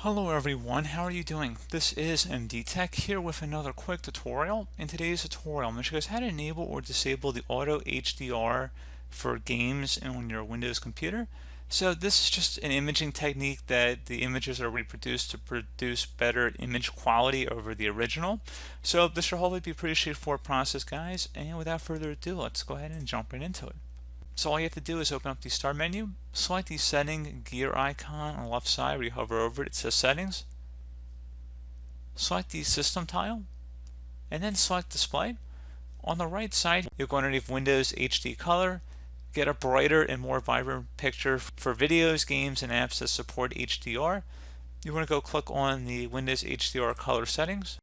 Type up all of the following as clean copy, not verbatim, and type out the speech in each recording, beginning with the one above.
Hello everyone, how are you doing? This is MD Tech here with another quick tutorial. In today's tutorial, I'm going to show you guys how to enable or disable the Auto HDR for games on your Windows computer. So this is just an imaging technique that the images are reproduced to produce better image quality over the original. So this should hopefully be a pretty straightforward process, guys, and without further ado, let's go ahead and jump right into it. So all you have to do is open up the Start menu, select the Setting gear icon on the left side where you hover over it, it says Settings. Select the System tile, and then select Display. On the right side, you'll go underneath Windows HD Color, get a brighter and more vibrant picture for videos, games, and apps that support HDR. You want to go click on the Windows HDR color settings.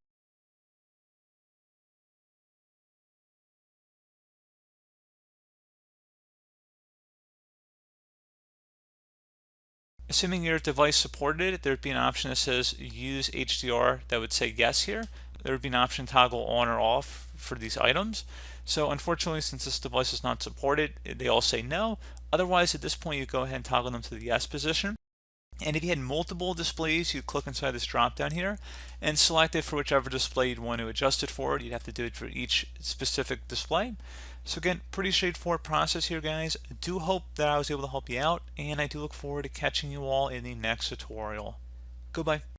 Assuming your device supported it, there'd be an option that says use HDR that would say yes here. There would be an option to toggle on or off for these items. So unfortunately, since this device is not supported, they all say no. Otherwise, at this point, you go ahead and toggle them to the yes position. And if you had multiple displays, you'd click inside this drop down here and select it for whichever display you'd want to adjust it for. You'd have to do it for each specific display. So again, pretty straightforward process here, guys. I do hope that I was able to help you out, and I do look forward to catching you all in the next tutorial. Goodbye.